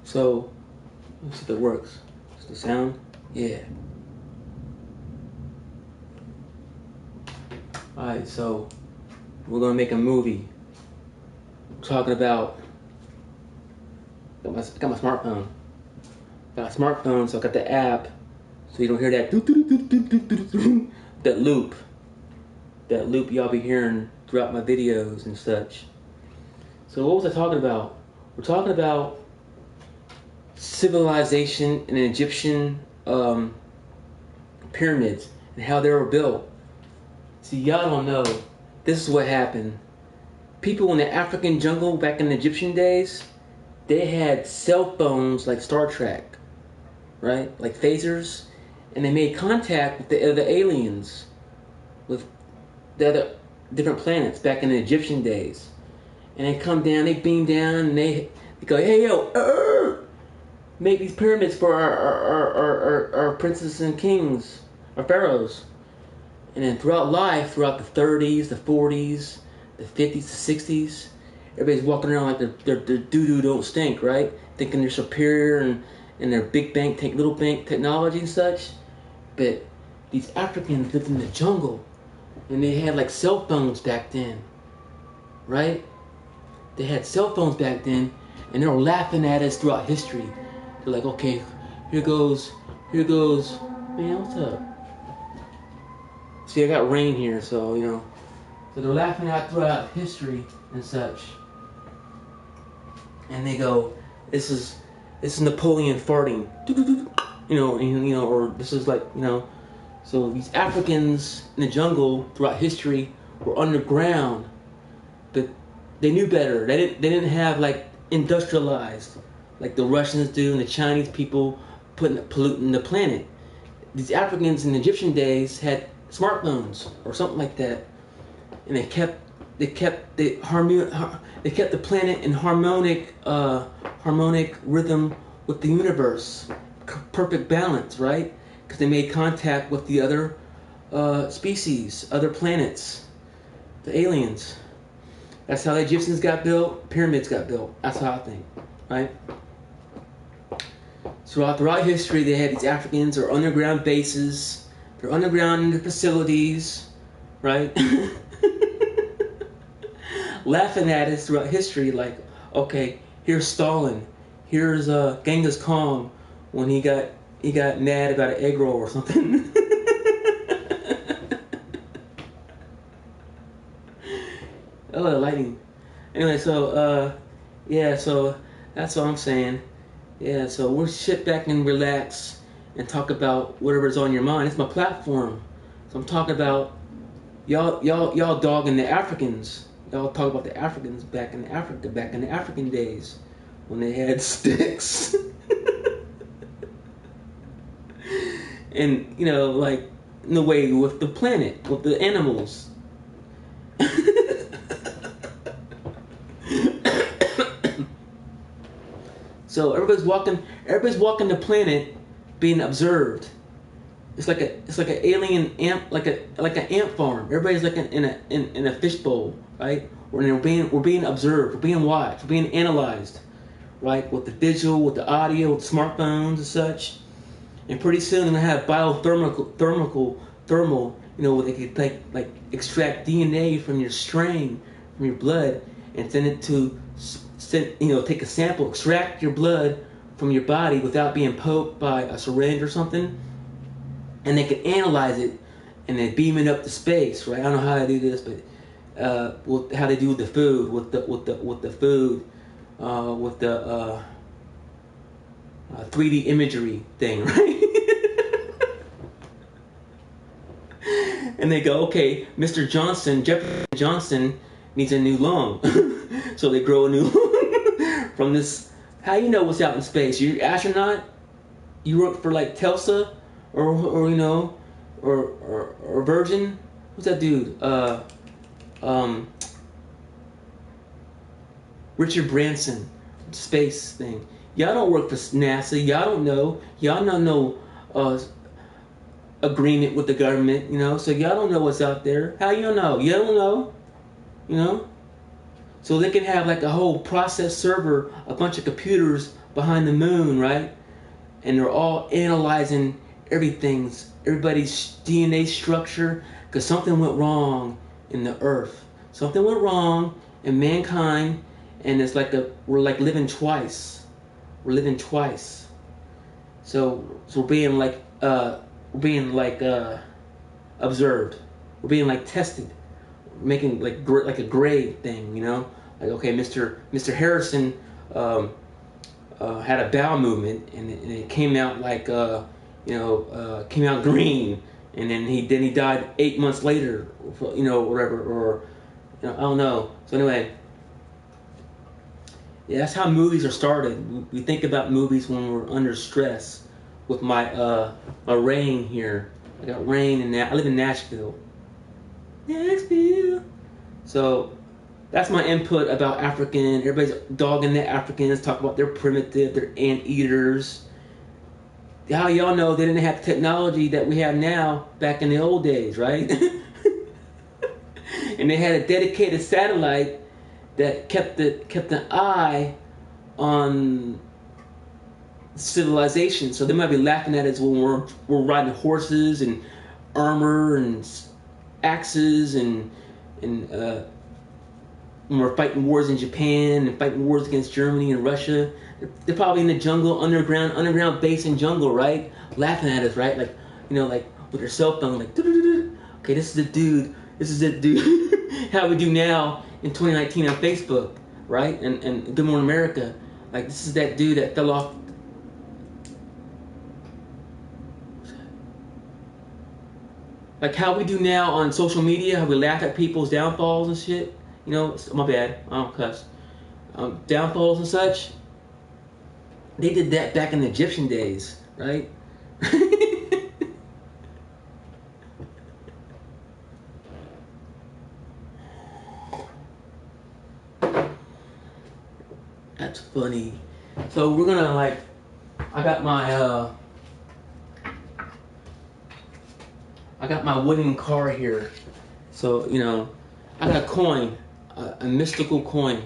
So let's see if that works. Is the sound? Yeah. Alright, so we're gonna make a movie. Talking about got my smartphone. Got a smartphone, so I got the app, so you don't hear that that loop. That loop y'all be hearing throughout my videos and such. So what was I talking about? We're talking about civilization and Egyptian pyramids and how they were built. See, y'all don't know. This is what happened. People in the African jungle back in the Egyptian days, they had cell phones like Star Trek, right? Like phasers, and they made contact with the other aliens, with the other different planets back in the Egyptian days. And they come down, they beam down, and they go, hey yo, make these pyramids for our princes and kings, our pharaohs. And then throughout life, throughout the 30s, the 40s, the 50s, the 60s, everybody's walking around like their doo-doo don't stink, right? Thinking they're superior and their big bang, little bang technology and such. But these Africans lived in the jungle, and they had like cell phones back then, right? They had cell phones back then, and they were laughing at us throughout history. They're like, okay, here goes, man, what's up? See, I got rain here, so, you know. So they're laughing at throughout history and such. And they go, this is Napoleon farting. You know, or this is like, you know. So these Africans in the jungle throughout history were underground. But they knew better. They didn't have like industrialized like the Russians do and the Chinese people polluting the planet. These Africans in the Egyptian days had smartphones or something like that, and they kept the planet in harmonic rhythm with the universe, perfect balance, right? Because they made contact with the other species, other planets, the aliens. That's how the Egyptians got built, pyramids got built. That's how I think, right? So throughout history, they had these Africans or underground bases. They're underground in the facilities, right? Laughing at us throughout history, like, okay, here's Stalin, here's Genghis Khan when he got mad about an egg roll or something. Oh, the lighting. Anyway, so yeah, so that's all I'm saying. Yeah, so we'll sit back and relax and talk about whatever's on your mind. It's my platform. So I'm talking about y'all dogging the Africans. Y'all talk about the Africans back in Africa, back in the African days when they had sticks. And, you know, like in the way with the planet, with the animals. So everybody's walking the planet being observed. It's like an alien ant, like an ant farm. Everybody's like in a fishbowl, right? We're being observed, we're being watched, we're being analyzed, right? With the visual, with the audio, with smartphones and such. And pretty soon they're gonna have thermal, you know, where they could like extract DNA from your strain, from your blood, and send it to take a sample, extract your blood from your body without being poked by a syringe or something, and they can analyze it and then beam it up to space, right? I don't know how they do this, but how they do with the food, with the 3D imagery thing, right? And they go, okay, Mr. Johnson, Jefferson Johnson needs a new lung. So they grow a new lung from this. How you know what's out in space? You're an astronaut? You work for like Telsa or you know, or Virgin? Who's that dude? Richard Branson, space thing. Y'all don't work for NASA. Y'all don't know. Y'all don't know agreement with the government, you know. So y'all don't know what's out there. How you know? You don't know, you know. So they can have like a whole process server, a bunch of computers behind the moon, right? And they're all analyzing everybody's DNA structure, because something went wrong in the earth. Something went wrong in mankind, and it's like we're like living twice. We're living twice. So we're being observed. We're being like tested. We're making like a grade thing, you know? Like, okay, Mr. Harrison had a bowel movement, and it came out like came out green, and then he died 8 months later, you know, whatever, or you know, I don't know. So anyway, yeah, that's how movies are started. We think about movies when we're under stress. With my rain here, I got rain, and I live in Nashville. So that's my input about African. Everybody's dogging the Africans, talk about they're primitive, they're anteaters. How y'all know they didn't have the technology that we have now back in the old days, right? And they had a dedicated satellite that kept an eye on civilization. So they might be laughing at us when we're riding horses and armor and axes and when we're fighting wars in Japan and fighting wars against Germany and Russia. They're probably in the jungle, underground base and jungle, right? Laughing at us, right? Like, you know, like with their cell phone, like, okay, this is the dude. How we do now in 2019 on Facebook, right? And Good Morning America. Like, this is that dude that fell off. Like how we do now on social media, how we laugh at people's downfalls and shit. You know, my bad, I don't cuss. Downfalls and such. They did that back in the Egyptian days, right? That's funny. So we're gonna I got my wooden car here. So, you know, I got a coin, a mystical coin.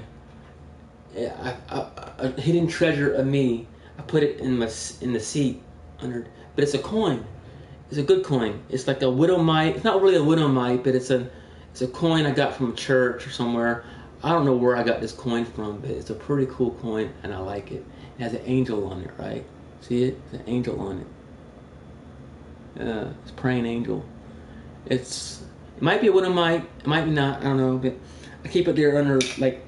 A hidden treasure of me. I put it in the seat under, but it's a coin. It's a good coin. It's like a widow mite. It's not really a widow mite, but it's a coin I got from a church or somewhere. I don't know where I got this coin from, but it's a pretty cool coin, and I like it. It has an angel on it, right? See it? There's an angel on it. It's a praying angel. It might be a widow mite. It might be not. I don't know, but I keep it there under like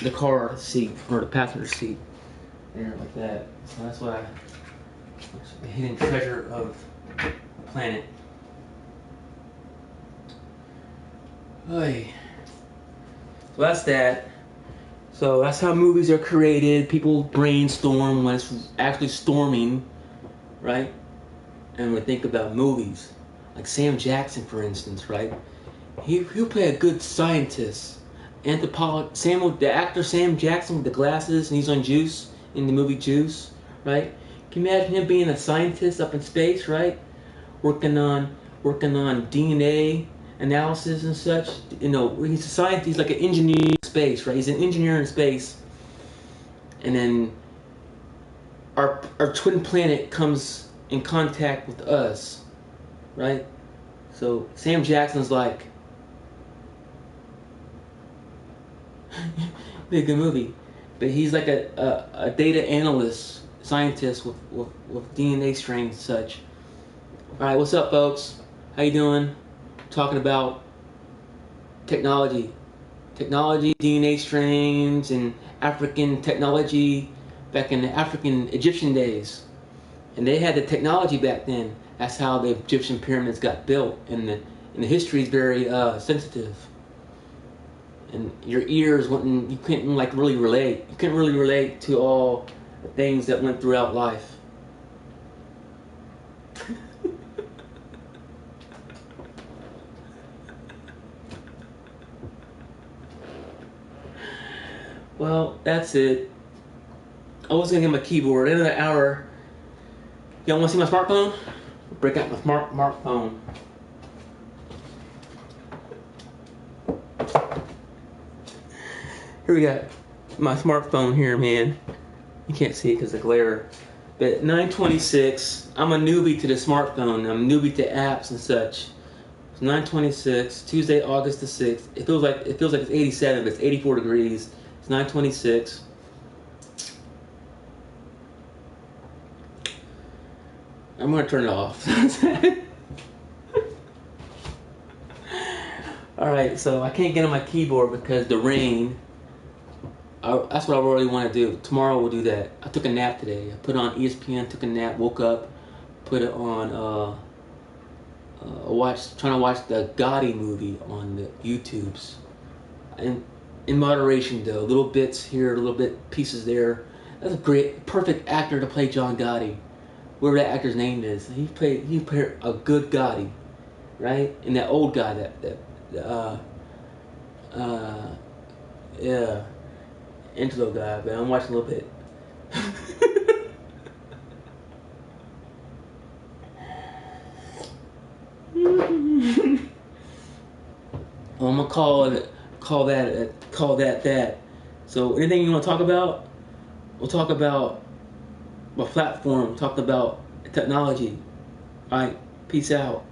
the car seat or the passenger seat, there like that. So that's why it's the hidden treasure of the planet. Oy. So that's that. So that's how movies are created. People brainstorm when it's actually storming, right? And we think about movies, like Sam Jackson, for instance, right? He'll play a good scientist. The actor Sam Jackson with the glasses, and he's on Juice in the movie Juice, right? Can you imagine him being a scientist up in space, right? Working on DNA analysis and such. You know, he's a scientist. He's like an engineer in space, right? He's an engineer in space, and then our twin planet comes in contact with us, right? So Sam Jackson's like. Be a good movie, but he's like a data analyst, scientist with DNA strains and such. All right, what's up, folks? How you doing? Talking about technology, DNA strains, and African technology back in the African Egyptian days, and they had the technology back then. That's how the Egyptian pyramids got built, and the history is very sensitive. And your ears you couldn't like really relate. You couldn't really relate to all the things that went throughout life. Well, that's it. I was gonna get my keyboard. End of the hour. Y'all wanna see my smartphone? Break out my smartphone. Here we got my smartphone here, man. You can't see it because of the glare. But 9:26. I'm a newbie to the smartphone. I'm a newbie to apps and such. It's 9:26. Tuesday, August the 6th. It feels like it's 87, but it's 84 degrees. It's 9:26. I'm gonna turn it off. Alright, so I can't get on my keyboard because the rain. That's what I really want to do. Tomorrow we'll do that. I took a nap today. I put on ESPN, took a nap, woke up, put it on, trying to watch the Gotti movie on the YouTubes. And in moderation though, little bits here, little bit pieces there. That's a great, perfect actor to play John Gotti. Whatever that actor's name is. He played a good Gotti, right? And that old guy yeah. Angelo guy, but I'm watching a little bit. Well, I'm gonna call that. So anything you want to talk about? We'll talk about my platform. Talk about technology. All right, peace out.